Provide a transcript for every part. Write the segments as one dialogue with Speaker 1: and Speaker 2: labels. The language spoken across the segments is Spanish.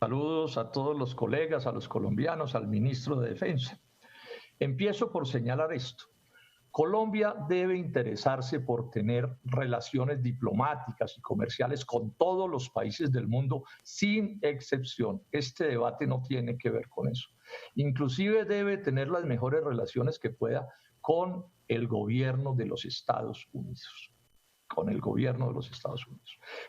Speaker 1: Saludos a todos los colegas, a los colombianos, al ministro de Defensa. Empiezo por señalar esto. Colombia debe interesarse por tener relaciones diplomáticas y comerciales con todos los países del mundo, sin excepción. Este debate no tiene que ver con eso. Inclusive debe tener las mejores relaciones que pueda con el gobierno de los Estados Unidos.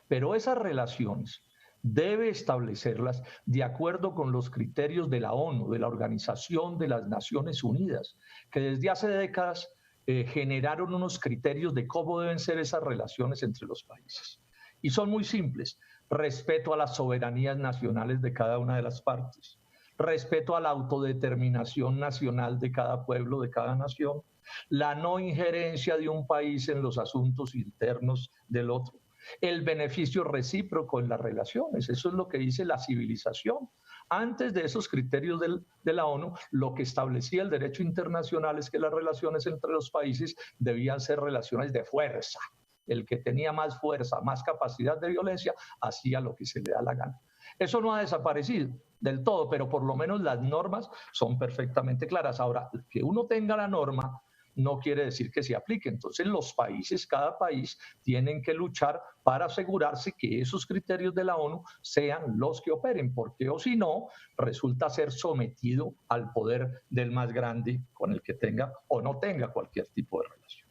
Speaker 1: Pero esas relaciones debe establecerlas de acuerdo con los criterios de la ONU, de la Organización de las Naciones Unidas, que desde hace décadas generaron unos criterios de cómo deben ser esas relaciones entre los países. Y son muy simples: respeto a las soberanías nacionales de cada una de las partes, respeto a la autodeterminación nacional de cada pueblo, de cada nación, la no injerencia de un país en los asuntos internos del otro, el beneficio recíproco en las relaciones. Eso es lo que dice la civilización. Antes de esos criterios de la ONU, lo que establecía el derecho internacional es que las relaciones entre los países debían ser relaciones de fuerza. El que tenía más fuerza, más capacidad de violencia, hacía lo que se le da la gana. Eso no ha desaparecido del todo, pero por lo menos las normas son perfectamente claras. Ahora, que uno tenga la norma no quiere decir que se aplique. Entonces los países, cada país, tienen que luchar para asegurarse que esos criterios de la ONU sean los que operen, porque o si no, resulta ser sometido al poder del más grande con el que tenga o no tenga cualquier tipo de relación.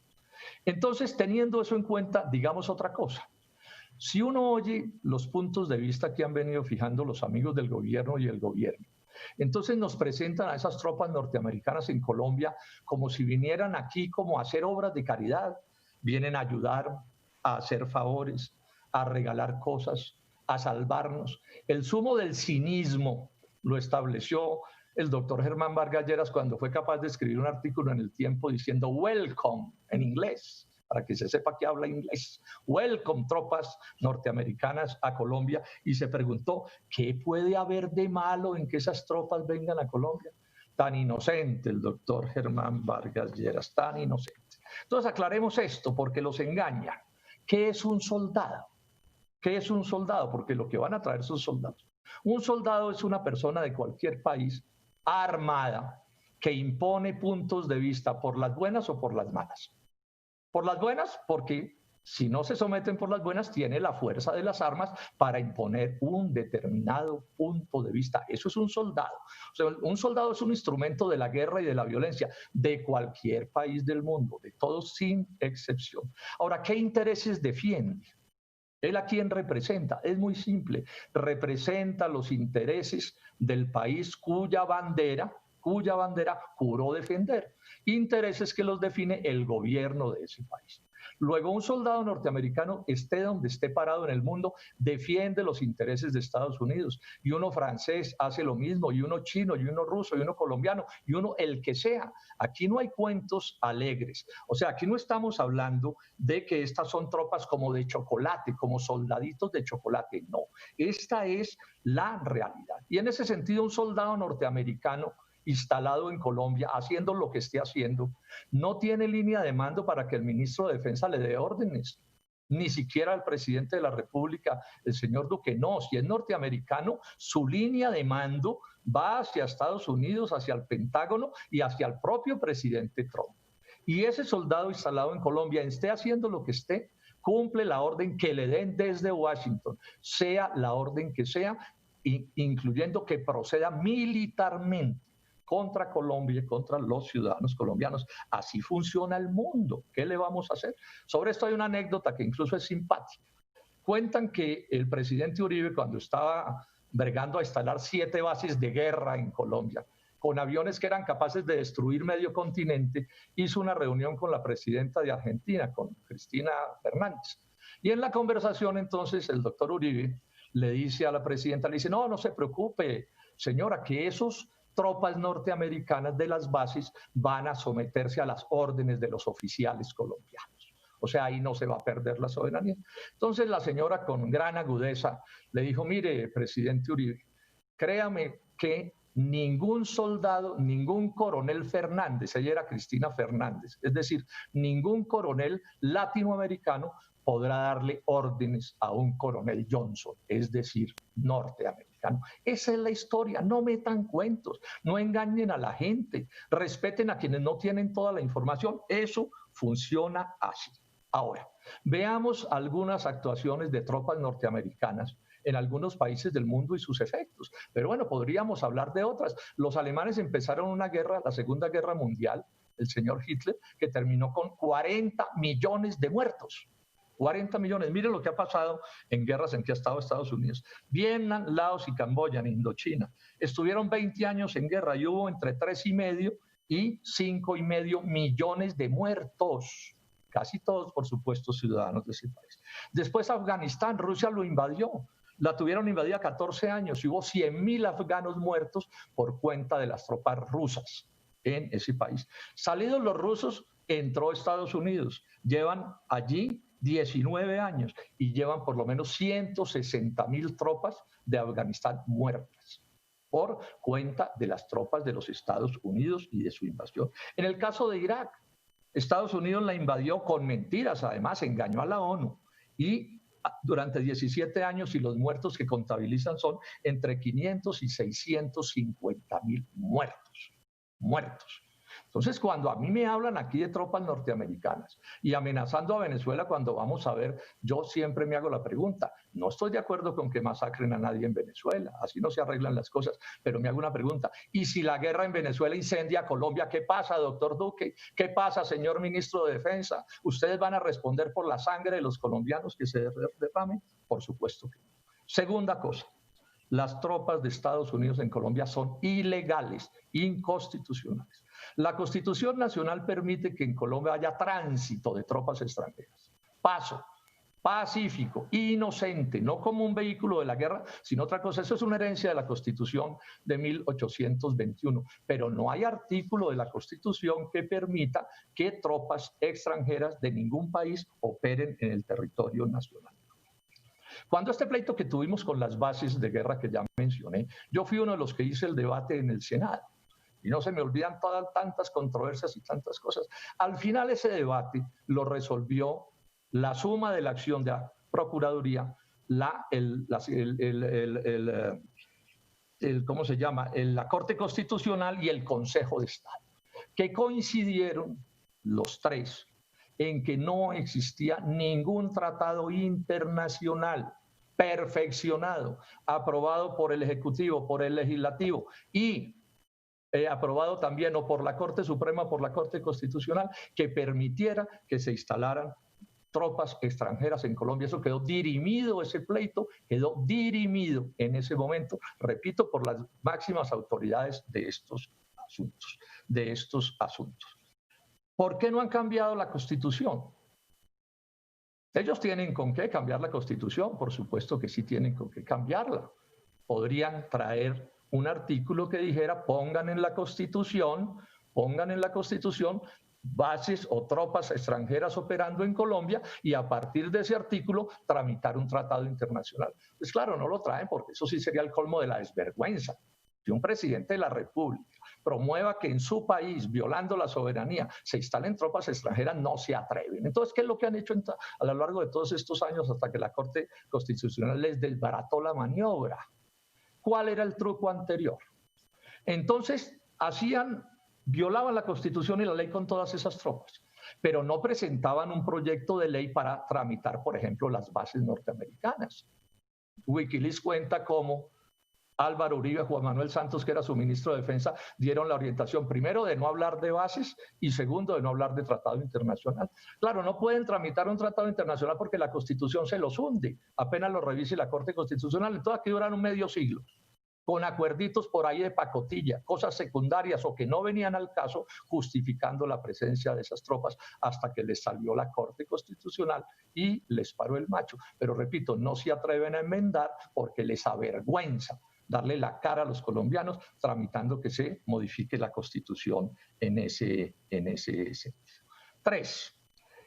Speaker 1: Entonces, teniendo eso en cuenta, digamos otra cosa. Si uno oye los puntos de vista que han venido fijando los amigos del gobierno y el gobierno, entonces nos presentan a esas tropas norteamericanas en Colombia como si vinieran aquí como a hacer obras de caridad. Vienen a ayudar, a hacer favores, a regalar cosas, a salvarnos. El sumo del cinismo lo estableció el doctor Germán Vargas Lleras cuando fue capaz de escribir un artículo en El Tiempo diciendo "welcome" en inglés, para que se sepa que habla inglés. Welcome, tropas norteamericanas a Colombia. Y se preguntó, ¿qué puede haber de malo en que esas tropas vengan a Colombia? Tan inocente el doctor Germán Vargas Lleras, tan inocente. Entonces aclaremos esto, porque los engañan. ¿Qué es un soldado? ¿Qué es un soldado? Porque lo que van a traer son soldados. Un soldado es una persona de cualquier país armada que impone puntos de vista por las buenas o por las malas. Por las buenas, porque si no se someten por las buenas, tiene la fuerza de las armas para imponer un determinado punto de vista. Eso es un soldado. O sea, un soldado es un instrumento de la guerra y de la violencia de cualquier país del mundo, de todos sin excepción. Ahora, ¿qué intereses defiende? ¿Él a quién representa? Es muy simple. Representa los intereses del país cuya bandera juró defender. Intereses que los define el gobierno de ese país. Luego, un soldado norteamericano, esté donde esté parado en el mundo, defiende los intereses de Estados Unidos. Y uno francés hace lo mismo, y uno chino, y uno ruso, y uno colombiano, y uno el que sea. Aquí no hay cuentos alegres. O sea, aquí no estamos hablando de que estas son tropas como de chocolate, como soldaditos de chocolate. No, esta es la realidad. Y en ese sentido, un soldado norteamericano instalado en Colombia, haciendo lo que esté haciendo, no tiene línea de mando para que el ministro de Defensa le dé órdenes, ni siquiera el presidente de la República, el señor Duque. No, si es norteamericano, su línea de mando va hacia Estados Unidos, hacia el Pentágono y hacia el propio presidente Trump. Y ese soldado instalado en Colombia, esté haciendo lo que esté, cumple la orden que le den desde Washington, sea la orden que sea, incluyendo que proceda militarmente contra Colombia y contra los ciudadanos colombianos. Así funciona el mundo. ¿Qué le vamos a hacer? Sobre esto hay una anécdota que incluso es simpática. Cuentan que el presidente Uribe, cuando estaba bregando a instalar 7 bases de guerra en Colombia, con aviones que eran capaces de destruir medio continente, hizo una reunión con la presidenta de Argentina, con Cristina Fernández. Y en la conversación, entonces, el doctor Uribe le dice a la presidenta, le dice, no, no se preocupe, señora, que esos tropas norteamericanas de las bases van a someterse a las órdenes de los oficiales colombianos. O sea, ahí no se va a perder la soberanía. Entonces la señora con gran agudeza le dijo, mire, presidente Uribe, créame que ningún soldado, ningún coronel Fernández, ella era Cristina Fernández, es decir, ningún coronel latinoamericano podrá darle órdenes a un coronel Johnson, es decir, norteamericano. norteamericano. Esa es la historia, no metan cuentos, no engañen a la gente, respeten a quienes no tienen toda la información, eso funciona así. Ahora, veamos algunas actuaciones de tropas norteamericanas en algunos países del mundo y sus efectos. Pero bueno, podríamos hablar de otras. Los alemanes empezaron una guerra, la Segunda Guerra Mundial, el señor Hitler, que terminó con 40 millones de muertos. 40 millones. Miren lo que ha pasado en guerras en que ha estado Estados Unidos. Vietnam, Laos y Camboya, en Indochina. Estuvieron 20 años en guerra y hubo entre 3,5 y 5,5 millones de muertos. Casi todos, por supuesto, ciudadanos de ese país. Después Afganistán, Rusia lo invadió. La tuvieron invadida 14 años y hubo 100.000 afganos muertos por cuenta de las tropas rusas en ese país. Salidos los rusos, entró Estados Unidos. Llevan allí 19 años y llevan por lo menos 160.000 tropas de Afganistán muertas por cuenta de las tropas de los Estados Unidos y de su invasión. En el caso de Irak, Estados Unidos la invadió con mentiras, además engañó a la ONU y durante 17 años y los muertos que contabilizan son entre 500 y 650.000 muertos. Entonces, cuando a mí me hablan aquí de tropas norteamericanas y amenazando a Venezuela cuando vamos a ver, yo siempre me hago la pregunta, no estoy de acuerdo con que masacren a nadie en Venezuela, así no se arreglan las cosas, pero me hago una pregunta, ¿y si la guerra en Venezuela incendia a Colombia, qué pasa, doctor Duque? ¿Qué pasa, señor ministro de Defensa? ¿Ustedes van a responder por la sangre de los colombianos que se derramen? Por supuesto que no. Segunda cosa, las tropas de Estados Unidos en Colombia son ilegales, inconstitucionales. La Constitución Nacional permite que en Colombia haya tránsito de tropas extranjeras. Paso pacífico, inocente, no como un vehículo de la guerra, sino otra cosa. Eso es una herencia de la Constitución de 1821, pero no hay artículo de la Constitución que permita que tropas extranjeras de ningún país operen en el territorio nacional. Cuando este pleito que tuvimos con las bases de guerra que ya mencioné, yo fui uno de los que hice el debate en el Senado. Y no se me olvidan todas tantas controversias y tantas cosas. Al final ese debate lo resolvió la suma de la acción de la Procuraduría, ¿cómo se llama? La Corte Constitucional y el Consejo de Estado, que coincidieron los tres en que no existía ningún tratado internacional perfeccionado, aprobado por el Ejecutivo, por el Legislativo y aprobado también o por la Corte Suprema o por la Corte Constitucional, que permitiera que se instalaran tropas extranjeras en Colombia. Eso quedó dirimido, ese pleito quedó dirimido en ese momento, repito, por las máximas autoridades de estos asuntos. ¿Por qué no han cambiado la Constitución? Ellos tienen con qué cambiar la Constitución, por supuesto que sí tienen con qué cambiarla. Podrían traer un artículo que dijera pongan en la Constitución bases o tropas extranjeras operando en Colombia y a partir de ese artículo tramitar un tratado internacional. Pues claro, no lo traen porque eso sí sería el colmo de la desvergüenza. Si un presidente de la República promueva que en su país, violando la soberanía, se instalen tropas extranjeras, no se atreven. Entonces, ¿qué es lo que han hecho a lo largo de todos estos años hasta que la Corte Constitucional les desbarató la maniobra? ¿Cuál era el truco anterior? Entonces, violaban la Constitución y la ley con todas esas tropas, pero no presentaban un proyecto de ley para tramitar, por ejemplo, las bases norteamericanas. Wikileaks cuenta cómo Álvaro Uribe y Juan Manuel Santos, que era su ministro de Defensa, dieron la orientación, primero, de no hablar de bases y segundo, de no hablar de tratado internacional. Claro, no pueden tramitar un tratado internacional porque la Constitución se los hunde, apenas lo revise la Corte Constitucional. Entonces aquí duran un medio siglo, con acuerditos por ahí de pacotilla, cosas secundarias o que no venían al caso, justificando la presencia de esas tropas hasta que les salió la Corte Constitucional y les paró el macho. Pero repito, no se atreven a enmendar porque les avergüenza darle la cara a los colombianos tramitando que se modifique la Constitución en ese sentido. 3.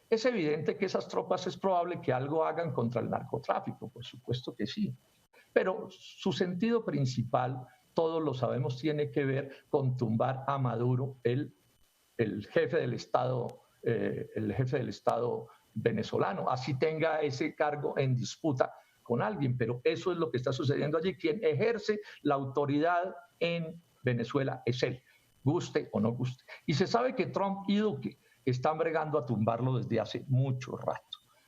Speaker 1: Es evidente que esas tropas es probable que algo hagan contra el narcotráfico, por supuesto que sí, pero su sentido principal, todos lo sabemos, tiene que ver con tumbar a Maduro, el jefe del Estado venezolano, así tenga ese cargo en disputa con alguien, pero eso es lo que está sucediendo allí. Quien ejerce la autoridad en Venezuela es él, guste o no guste. Y se sabe que Trump y Duque están bregando a tumbarlo desde hace mucho rato.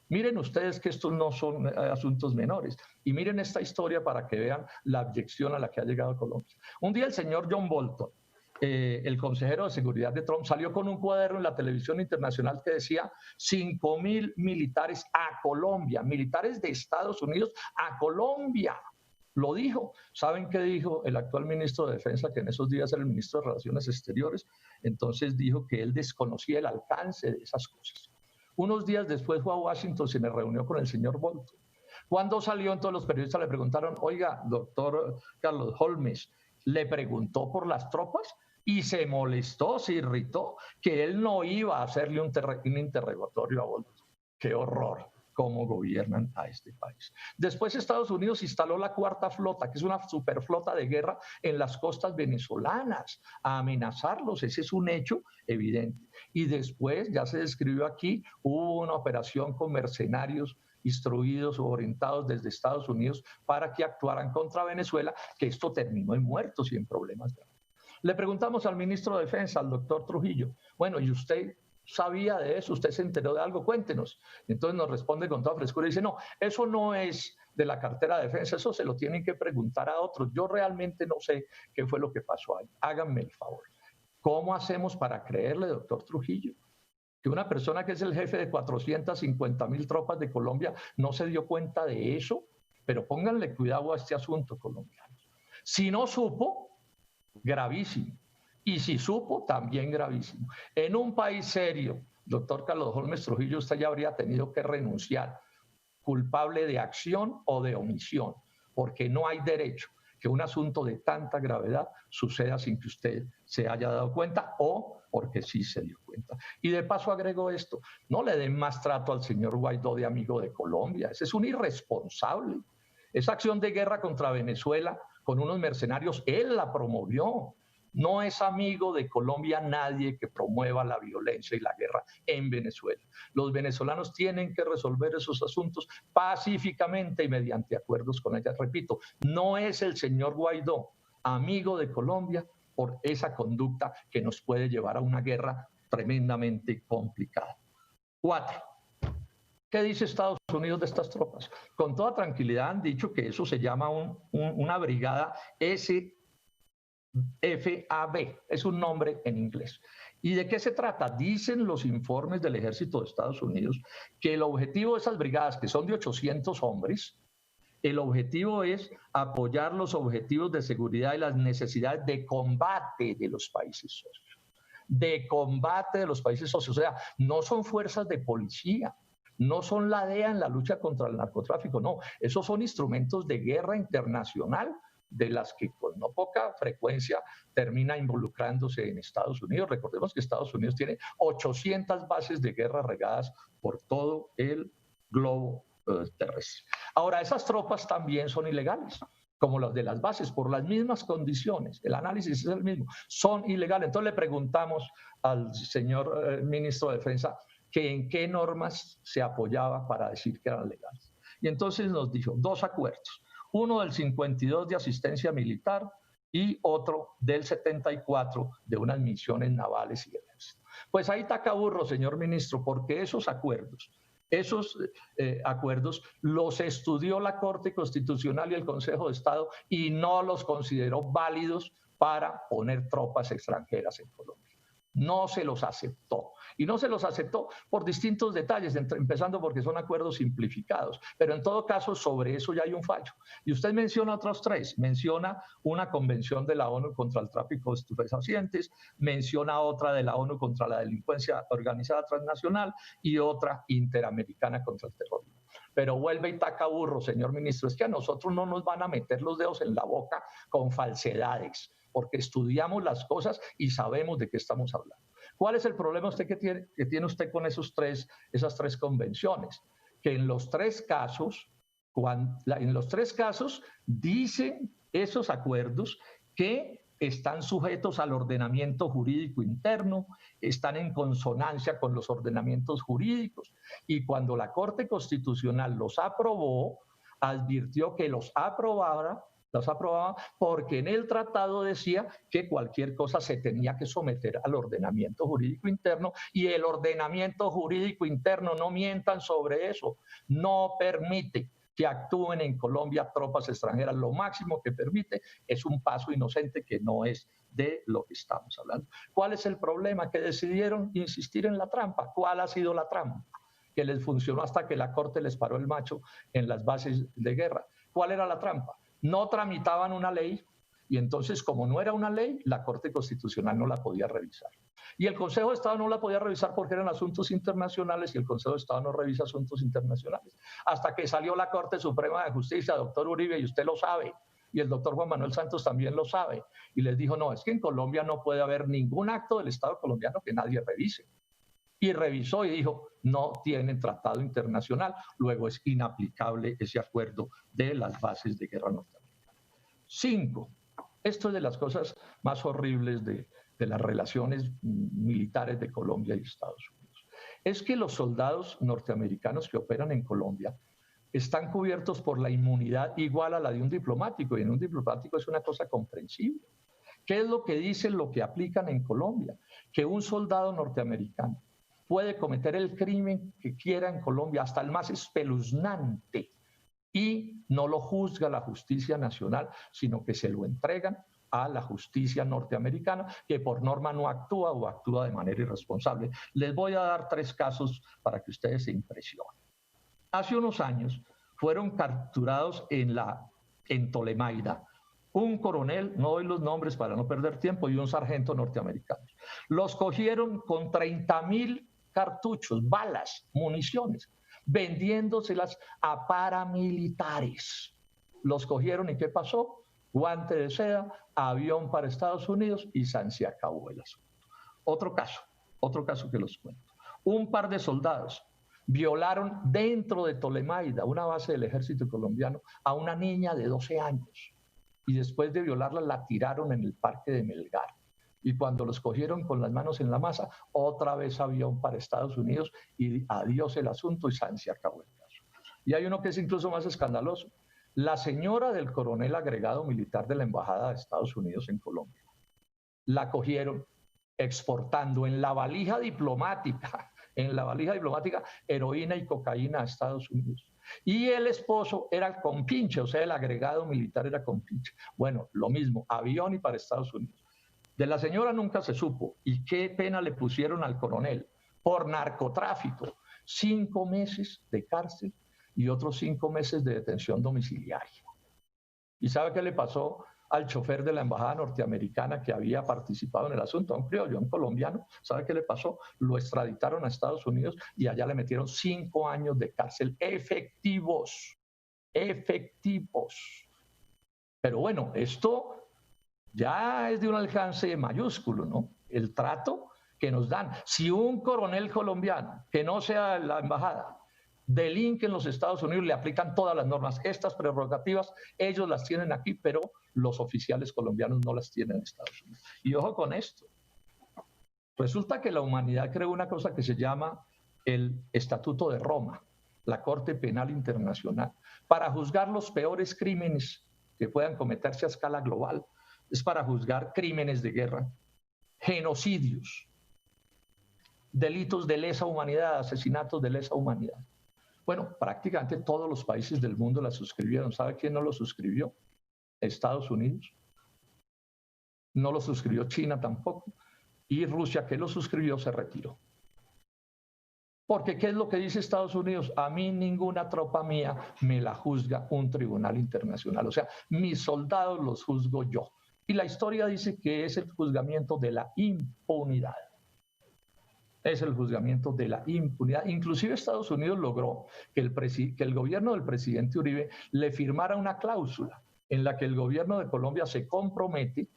Speaker 1: Miren ustedes que estos no son asuntos menores. Y miren esta historia para que vean la abyección a la que ha llegado Colombia. Un día el señor John Bolton, el consejero de seguridad de Trump, salió con un cuaderno en la televisión internacional que decía 5.000 militares a Colombia, militares de Estados Unidos a Colombia. Lo dijo. ¿Saben qué dijo el actual ministro de Defensa, que en esos días era el ministro de Relaciones Exteriores? Entonces dijo que él desconocía el alcance de esas cosas. Unos días después fue a Washington, se me reunió con el señor Bolton. Cuando salió, entonces los periodistas le preguntaron, oiga, doctor Carlos Holmes, ¿le preguntó por las tropas? Y se molestó, se irritó, que él no iba a hacerle un interrogatorio a Bolton. ¡Qué horror! Cómo gobiernan a este país. Después Estados Unidos instaló la cuarta flota, que es una superflota de guerra en las costas venezolanas, a amenazarlos. Ese es un hecho evidente. Y después, ya se describió aquí, hubo una operación con mercenarios instruidos o orientados desde Estados Unidos para que actuaran contra Venezuela, que esto terminó en muertos y en problemas graves. Le preguntamos al ministro de Defensa, al doctor Trujillo, bueno, ¿y usted sabía de eso? ¿Usted se enteró de algo? Cuéntenos. Entonces nos responde con toda frescura y dice, no, eso no es de la cartera de defensa, eso se lo tienen que preguntar a otros. Yo realmente no sé qué fue lo que pasó ahí. Háganme el favor. ¿Cómo hacemos para creerle, doctor Trujillo, que una persona que es el jefe de 450.000 tropas de Colombia no se dio cuenta de eso? Pero pónganle cuidado a este asunto, colombianos. Si no supo, gravísimo. Y si supo, también gravísimo. En un país serio, doctor Carlos Holmes Trujillo, usted ya habría tenido que renunciar, culpable de acción o de omisión, porque no hay derecho que un asunto de tanta gravedad suceda sin que usted se haya dado cuenta o porque sí se dio cuenta. Y de paso agrego esto, no le den más trato al señor Guaidó de amigo de Colombia, ese es un irresponsable. Esa acción de guerra contra Venezuela con unos mercenarios, él la promovió. No es amigo de Colombia nadie que promueva la violencia y la guerra en Venezuela. Los venezolanos tienen que resolver esos asuntos pacíficamente y mediante acuerdos con ella. Repito, no es el señor Guaidó amigo de Colombia por esa conducta que nos puede llevar a una guerra tremendamente complicada. 4. ¿Qué dice Estados Unidos de estas tropas? Con toda tranquilidad han dicho que eso se llama una brigada FAB, es un nombre en inglés. ¿Y de qué se trata? Dicen los informes del ejército de Estados Unidos que el objetivo de esas brigadas, que son de 800 hombres, el objetivo es apoyar los objetivos de seguridad y las necesidades de combate de los países socios. De combate de los países socios. O sea, no son fuerzas de policía, no son la DEA en la lucha contra el narcotráfico, no. Esos son instrumentos de guerra internacional de las que con no poca frecuencia termina involucrándose en Estados Unidos. Recordemos que Estados Unidos tiene 800 bases de guerra regadas por todo el globo terrestre. Ahora, esas tropas también son ilegales, como las de las bases, por las mismas condiciones. El análisis es el mismo, son ilegales. Entonces le preguntamos al señor ministro de Defensa que en qué normas se apoyaba para decir que eran legales. Y entonces nos dijo 2 acuerdos. Uno del 52 de asistencia militar y otro del 74 de unas misiones navales y ejército. Pues ahí taca burro, señor ministro, porque esos acuerdos los estudió la Corte Constitucional y el Consejo de Estado y no los consideró válidos para poner tropas extranjeras en Colombia. No se los aceptó. Y no se los aceptó por distintos detalles, empezando porque son acuerdos simplificados. Pero en todo caso, sobre eso ya hay un fallo. Y usted menciona otros 3. Menciona una convención de la ONU contra el tráfico de estupefacientes, menciona otra de la ONU contra la delincuencia organizada transnacional y otra interamericana contra el terrorismo. Pero vuelve y taca burro, señor ministro, es que a nosotros no nos van a meter los dedos en la boca con falsedades, porque estudiamos las cosas y sabemos de qué estamos hablando. ¿Cuál es el problema que tiene usted con esas 3 convenciones? Que en los 3 casos, dicen esos acuerdos que están sujetos al ordenamiento jurídico interno, están en consonancia con los ordenamientos jurídicos. Y cuando la Corte Constitucional los aprobó, advirtió que los aprobaba porque en el tratado decía que cualquier cosa se tenía que someter al ordenamiento jurídico interno, y el ordenamiento jurídico interno, no mientan sobre eso, no permite que actúen en Colombia tropas extranjeras. Lo máximo que permite es un paso inocente, que no es de lo que estamos hablando. ¿Cuál es el problema? Que decidieron insistir en la trampa. ¿Cuál ha sido la trampa? Que les funcionó hasta que la Corte les paró el macho en las bases de guerra. ¿Cuál era la trampa? No tramitaban una ley, y entonces, como no era una ley, la Corte Constitucional no la podía revisar. Y el Consejo de Estado no la podía revisar porque eran asuntos internacionales, y el Consejo de Estado no revisa asuntos internacionales. Hasta que salió la Corte Suprema de Justicia, doctor Uribe, y usted lo sabe, y el doctor Juan Manuel Santos también lo sabe, y les dijo, no, es que en Colombia no puede haber ningún acto del Estado colombiano que nadie revise. Y revisó y dijo, no tienen tratado internacional, luego es inaplicable ese acuerdo de las bases de guerra norteamericanas. 5. Esto es de las cosas más horribles de las relaciones militares de Colombia y Estados Unidos. Es que los soldados norteamericanos que operan en Colombia están cubiertos por la inmunidad igual a la de un diplomático, y en un diplomático es una cosa comprensible. ¿Qué es lo que dicen, lo que aplican en Colombia? Que un soldado norteamericano puede cometer el crimen que quiera en Colombia, hasta el más espeluznante, y no lo juzga la justicia nacional, sino que se lo entregan a la justicia norteamericana, que por norma no actúa o actúa de manera irresponsable. Les voy a dar 3 casos para que ustedes se impresionen. Hace unos años fueron capturados en Tolemaida un coronel, no doy los nombres para no perder tiempo, y un sargento norteamericanos. Los cogieron con 30.000 cartuchos, balas, municiones, vendiéndoselas a paramilitares. Los cogieron, ¿y qué pasó? Guante de seda, avión para Estados Unidos, y se acabó el asunto. Otro caso que los cuento. Un par de soldados violaron dentro de Tolemaida, una base del ejército colombiano, a una niña de 12 años. Y después de violarla, la tiraron en el parque de Melgar. Y cuando los cogieron con las manos en la masa, otra vez avión para Estados Unidos, y adiós el asunto, y se acabó el caso. Y hay uno que es incluso más escandaloso. La señora del coronel agregado militar de la Embajada de Estados Unidos en Colombia, la cogieron exportando en la valija diplomática, heroína y cocaína a Estados Unidos. Y el esposo era el compinche, o sea, el agregado militar era compinche. Bueno, lo mismo, avión y para Estados Unidos. De la señora nunca se supo. ¿Y qué pena le pusieron al coronel? Por narcotráfico. 5 meses de cárcel y otros 5 meses de detención domiciliaria. ¿Y sabe qué le pasó al chofer de la embajada norteamericana que había participado en el asunto? A un criollo, un colombiano. ¿Sabe qué le pasó? Lo extraditaron a Estados Unidos y allá le metieron 5 años de cárcel efectivos. Pero bueno, esto ya es de un alcance mayúsculo, ¿no? El trato que nos dan. Si un coronel colombiano, que no sea la embajada, delinque en los Estados Unidos, le aplican todas las normas. Estas prerrogativas ellos las tienen aquí, pero los oficiales colombianos no las tienen en Estados Unidos. Y ojo con esto. Resulta que la humanidad creó una cosa que se llama el Estatuto de Roma, la Corte Penal Internacional, para juzgar los peores crímenes que puedan cometerse a escala global. Es para juzgar crímenes de guerra, genocidios, delitos de lesa humanidad, asesinatos de lesa humanidad. Bueno, prácticamente todos los países del mundo la suscribieron. ¿Sabe quién no lo suscribió? Estados Unidos. No lo suscribió China tampoco. Y Rusia, que lo suscribió, se retiró. Porque ¿qué es lo que dice Estados Unidos? A mí ninguna tropa mía me la juzga un tribunal internacional. O sea, mis soldados los juzgo yo. Y la historia dice que es el juzgamiento de la impunidad. Es el juzgamiento de la impunidad. Inclusive Estados Unidos logró que el gobierno del presidente Uribe le firmara una cláusula en la que el gobierno de Colombia se compromete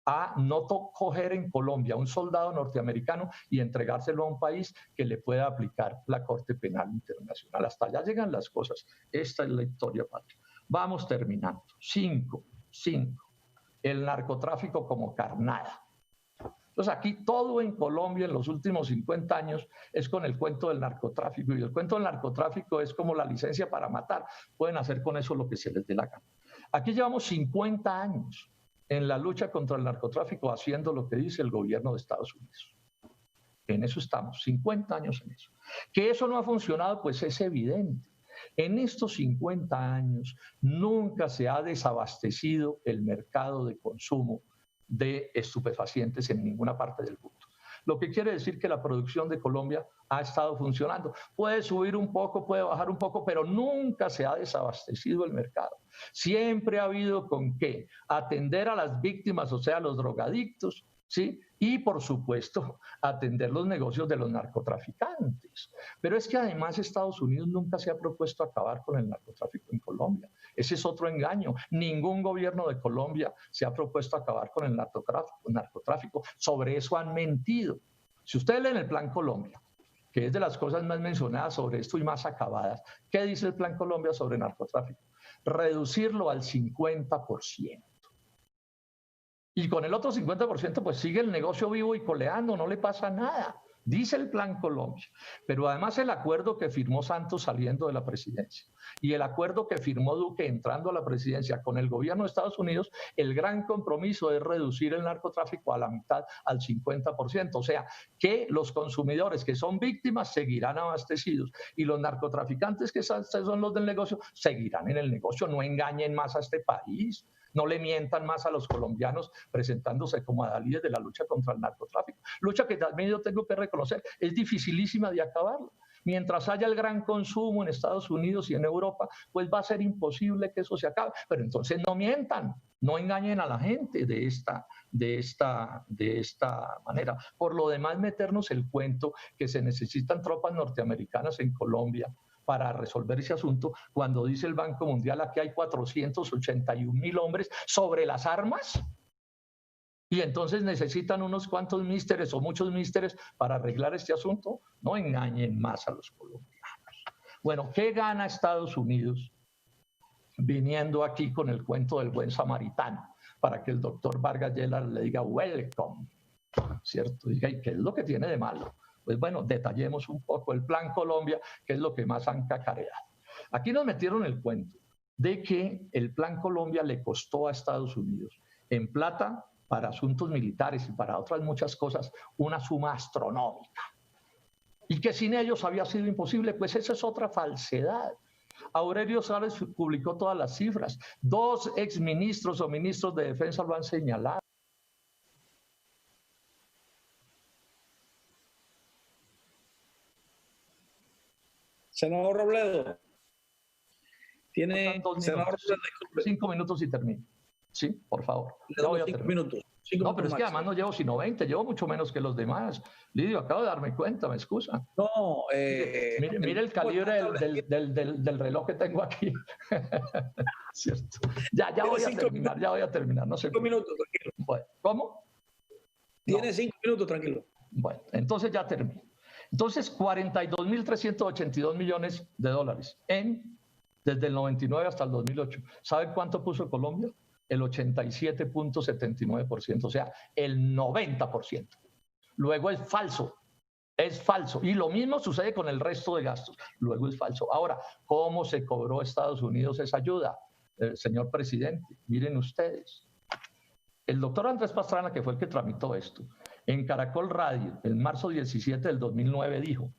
Speaker 1: a no coger en Colombia un soldado norteamericano y entregárselo a un país que le pueda aplicar la Corte Penal Internacional. Hasta allá llegan las cosas. Esta es la historia patria. Vamos terminando. 5. El narcotráfico como carnada. Entonces aquí todo en Colombia en los últimos 50 años es con el cuento del narcotráfico, y el cuento del narcotráfico es como la licencia para matar, pueden hacer con eso lo que se les dé la gana. Aquí llevamos 50 años en la lucha contra el narcotráfico haciendo lo que dice el gobierno de Estados Unidos. En eso estamos, 50 años en eso. Que eso no ha funcionado, pues es evidente. En estos 50 años nunca se ha desabastecido el mercado de consumo de estupefacientes en ninguna parte del mundo. Lo que quiere decir que la producción de Colombia ha estado funcionando. Puede subir un poco, puede bajar un poco, pero nunca se ha desabastecido el mercado. Siempre ha habido con qué atender a las víctimas, o sea, los drogadictos, ¿sí? Y, por supuesto, atender los negocios de los narcotraficantes. Pero es que además Estados Unidos nunca se ha propuesto acabar con el narcotráfico en Colombia. Ese es otro engaño. Ningún gobierno de Colombia se ha propuesto acabar con el narcotráfico. Sobre eso han mentido. Si ustedes leen el Plan Colombia, que es de las cosas más mencionadas sobre esto y más acabadas, ¿qué dice el Plan Colombia sobre narcotráfico? Reducirlo al 50%. Y con el otro 50% pues sigue el negocio vivo y coleando, no le pasa nada, dice el Plan Colombia. Pero además el acuerdo que firmó Santos saliendo de la presidencia y el acuerdo que firmó Duque entrando a la presidencia con el gobierno de Estados Unidos, el gran compromiso es reducir el narcotráfico a la mitad, al 50%. O sea, que los consumidores que son víctimas seguirán abastecidos y los narcotraficantes que son los del negocio seguirán en el negocio. No engañen más a este país. No le mientan más a los colombianos presentándose como adalides de la lucha contra el narcotráfico. Lucha que también yo tengo que reconocer, es dificilísima de acabarla. Mientras haya el gran consumo en Estados Unidos y en Europa, pues va a ser imposible que eso se acabe. Pero entonces no mientan, no engañen a la gente de esta manera. Por lo demás, meternos el cuento que se necesitan tropas norteamericanas en Colombia para resolver ese asunto, cuando dice el Banco Mundial aquí hay 481.000 hombres sobre las armas, y entonces necesitan unos cuantos místeres o muchos místeres para arreglar este asunto. No engañen más a los colombianos. Bueno, ¿qué gana Estados Unidos viniendo aquí con el cuento del buen samaritano? Para que el doctor Vargas Lleras le diga welcome, ¿cierto? Diga, ¿y qué es lo que tiene de malo? Pues bueno, detallemos un poco el Plan Colombia, que es lo que más han cacareado. Aquí nos metieron el cuento de que el Plan Colombia le costó a Estados Unidos en plata, para asuntos militares y para otras muchas cosas, una suma astronómica. Y que sin ellos había sido imposible, pues esa es otra falsedad. Aurelio Suárez publicó todas las cifras. 2 exministros o ministros de defensa lo han señalado.
Speaker 2: Senador Robledo, tiene...
Speaker 1: Senador Robledo, 5 minutos y termino. Sí, por favor.
Speaker 2: Le doy 5 minutos.
Speaker 1: No, pero es que además no llevo sino 20, llevo mucho menos que los demás. Lidio, acabo de darme cuenta, ¿me excusa?
Speaker 2: No,
Speaker 1: mire el calibre del reloj que tengo aquí. Cierto. Ya voy a terminar, no sé.
Speaker 2: 5 minutos, tranquilo.
Speaker 1: Bueno, ¿cómo?
Speaker 2: Tiene 5 minutos, tranquilo.
Speaker 1: Bueno, entonces ya termino. Entonces, 42.382 millones de dólares desde el 99 hasta el 2008. ¿Saben cuánto puso Colombia? El 87.79%, o sea, el 90%. Luego es falso. Y lo mismo sucede con el resto de gastos. Luego es falso. Ahora, ¿cómo se cobró Estados Unidos esa ayuda? Señor presidente, miren ustedes. El doctor Andrés Pastrana, que fue el que tramitó esto, en Caracol Radio, en marzo 17 del 2009, dijo: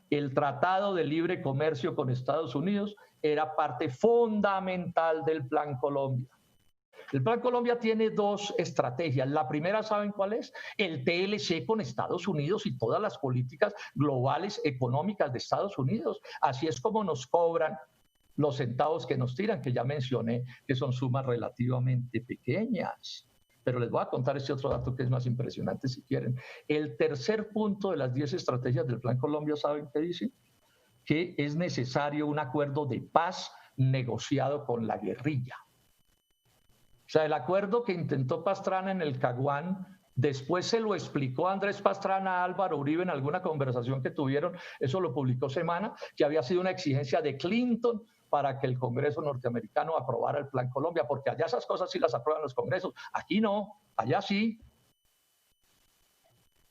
Speaker 1: el Tratado de Libre Comercio con Estados Unidos era parte fundamental del Plan Colombia. El Plan Colombia tiene 2 estrategias. La primera, ¿saben cuál es? El TLC con Estados Unidos y todas las políticas globales económicas de Estados Unidos. Así es como nos cobran los centavos que nos tiran, que ya mencioné que son sumas relativamente pequeñas. Pero les voy a contar este otro dato que es más impresionante si quieren. El tercer punto de las 10 estrategias del Plan Colombia, ¿saben qué dice? Que es necesario un acuerdo de paz negociado con la guerrilla. O sea, el acuerdo que intentó Pastrana en el Caguán, después se lo explicó Andrés Pastrana a Álvaro Uribe en alguna conversación que tuvieron, eso lo publicó Semana, que había sido una exigencia de Clinton para que el Congreso norteamericano aprobara el Plan Colombia, porque allá esas cosas sí las aprueban los congresos, aquí no, allá sí.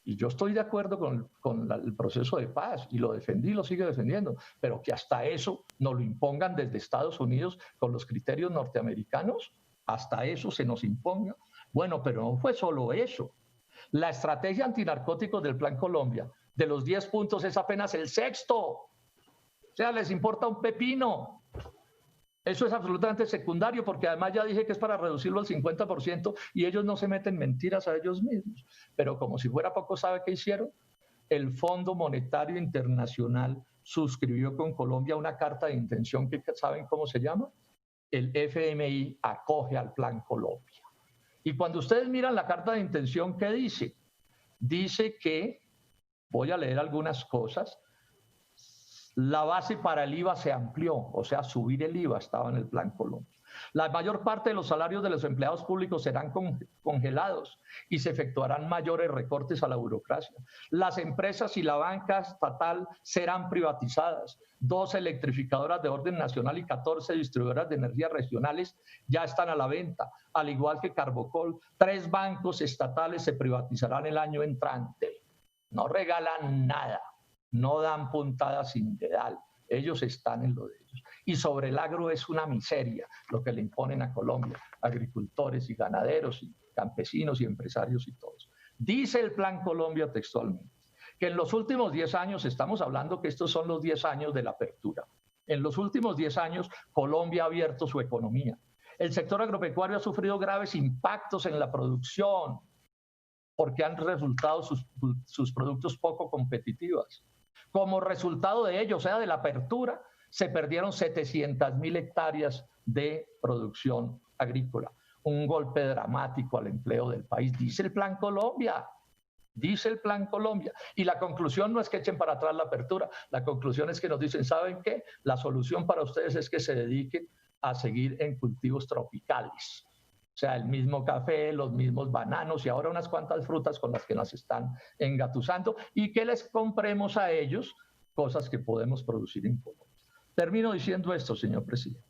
Speaker 1: y yo estoy de acuerdo con el proceso de paz, y lo defendí y lo sigo defendiendo, pero que hasta eso nos lo impongan desde Estados Unidos con los criterios norteamericanos, hasta eso se nos imponga. Bueno, pero no fue solo eso. La estrategia antinarcóticos del Plan Colombia, de los 10 puntos, es apenas el sexto. O sea, les importa un pepino. Eso es absolutamente secundario, porque además ya dije que es para reducirlo al 50% y ellos no se meten mentiras a ellos mismos. Pero como si fuera poco, ¿sabe qué hicieron? El Fondo Monetario Internacional suscribió con Colombia una carta de intención que, ¿saben cómo se llama? El FMI acoge al Plan Colombia. Y cuando ustedes miran la carta de intención, ¿qué dice? Dice que, voy a leer algunas cosas, la base para el IVA se amplió, o sea, subir el IVA estaba en el Plan Colombia. La mayor parte de los salarios de los empleados públicos serán congelados y se efectuarán mayores recortes a la burocracia. Las empresas y la banca estatal serán privatizadas. 2 electrificadoras de orden nacional y 14 distribuidoras de energías regionales ya están a la venta, al igual que Carbocol. 3 bancos estatales se privatizarán el año entrante. No regalan nada. No dan puntadas sin dedal, ellos están en lo de ellos. Y sobre el agro es una miseria lo que le imponen a Colombia, agricultores y ganaderos y campesinos y empresarios y todos. Dice el Plan Colombia textualmente que en los últimos 10 años, estamos hablando que estos son los 10 años de la apertura, en los últimos 10 años Colombia ha abierto su economía. El sector agropecuario ha sufrido graves impactos en la producción porque han resultado sus productos poco competitivos. Como resultado de ello, o sea, de la apertura, se perdieron 700.000 hectáreas de producción agrícola. Un golpe dramático al empleo del país, dice el Plan Colombia. Dice el Plan Colombia. Y la conclusión no es que echen para atrás la apertura, la conclusión es que nos dicen, ¿saben qué? La solución para ustedes es que se dediquen a seguir en cultivos tropicales. O sea, el mismo café, los mismos bananos y ahora unas cuantas frutas con las que nos están engatusando y que les compremos a ellos cosas que podemos producir en Colombia. Termino diciendo esto, señor presidente.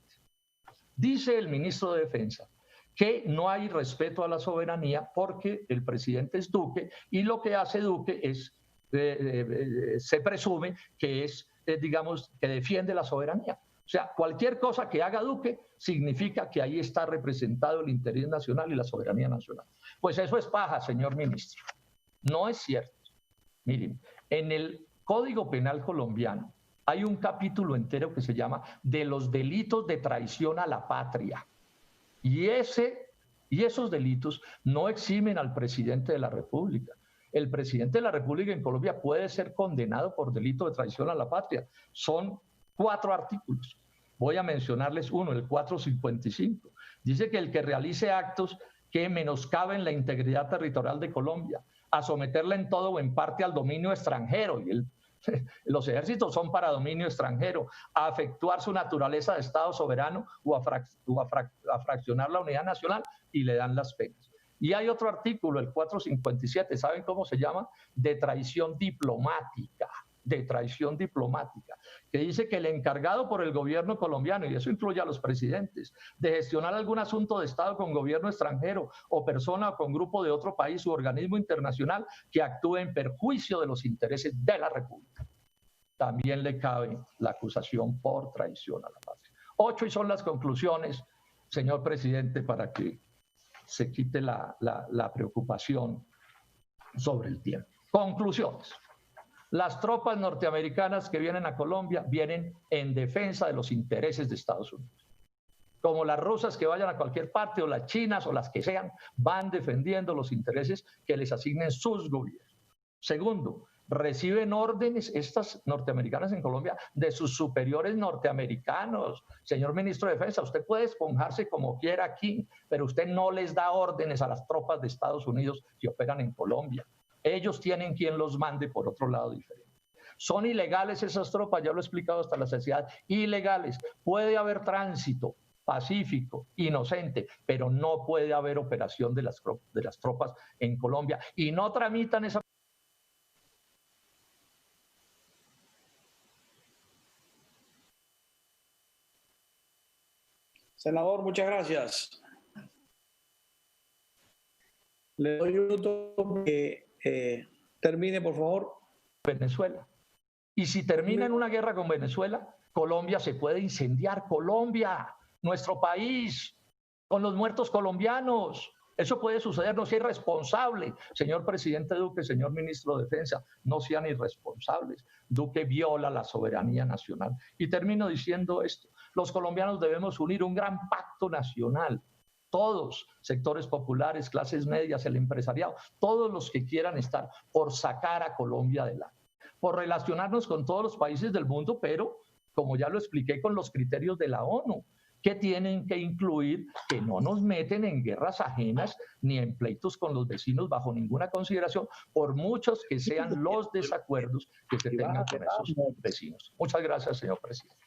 Speaker 1: Dice el ministro de Defensa que no hay respeto a la soberanía porque el presidente es Duque y lo que hace Duque es, se presume que es, digamos, que defiende la soberanía. O sea, cualquier cosa que haga Duque significa que ahí está representado el interés nacional y la soberanía nacional. Pues eso es paja, señor ministro. No es cierto. Miren, en el Código Penal colombiano hay un capítulo entero que se llama de los delitos de traición a la patria. Y esos delitos no eximen al presidente de la República. El presidente de la República en Colombia puede ser condenado por delito de traición a la patria. Son 4 artículos. Voy a mencionarles uno, el 455. Dice que el que realice actos que menoscaben la integridad territorial de Colombia, a someterla en todo o en parte al dominio extranjero, y los ejércitos son para dominio extranjero, a efectuar su naturaleza de Estado soberano o a fraccionar la unidad nacional, y le dan las penas. Y hay otro artículo, el 457, ¿saben cómo se llama? De traición diplomática, que dice que el encargado por el gobierno colombiano, y eso incluye a los presidentes, de gestionar algún asunto de Estado con gobierno extranjero o persona o con grupo de otro país u organismo internacional que actúe en perjuicio de los intereses de la República. También le cabe la acusación por traición a la patria. 8 y son las conclusiones, señor presidente, para que se quite la preocupación sobre el tiempo. Conclusiones. Las tropas norteamericanas que vienen a Colombia vienen en defensa de los intereses de Estados Unidos. Como las rusas que vayan a cualquier parte, o las chinas, o las que sean, van defendiendo los intereses que les asignen sus gobiernos. Segundo, reciben órdenes estas norteamericanas en Colombia de sus superiores norteamericanos. Señor ministro de Defensa, usted puede esponjarse como quiera aquí, pero usted no les da órdenes a las tropas de Estados Unidos que operan en Colombia. Ellos tienen quien los mande por otro lado diferente. Son ilegales esas tropas, ya lo he explicado hasta la saciedad, ilegales. Puede haber tránsito pacífico, inocente, pero no puede haber operación de las tropas en Colombia y no tramitan esa.
Speaker 2: Senador, muchas gracias. Le doy un minuto porque Termine, por favor.
Speaker 1: Venezuela. Y si termina en una guerra con Venezuela, Colombia se puede incendiar. Colombia, nuestro país, con los muertos colombianos. Eso puede suceder, no sea irresponsable. Señor presidente Duque, señor ministro de Defensa, no sean irresponsables. Duque viola la soberanía nacional. Y termino diciendo esto. Los colombianos debemos unir un gran pacto nacional. Todos, sectores populares, clases medias, el empresariado, todos los que quieran estar por sacar a Colombia adelante, por relacionarnos con todos los países del mundo, pero, como ya lo expliqué, con los criterios de la ONU, que tienen que incluir que no nos meten en guerras ajenas ni en pleitos con los vecinos bajo ninguna consideración, por muchos que sean los desacuerdos que se tengan con esos vecinos. Muchas gracias, señor presidente.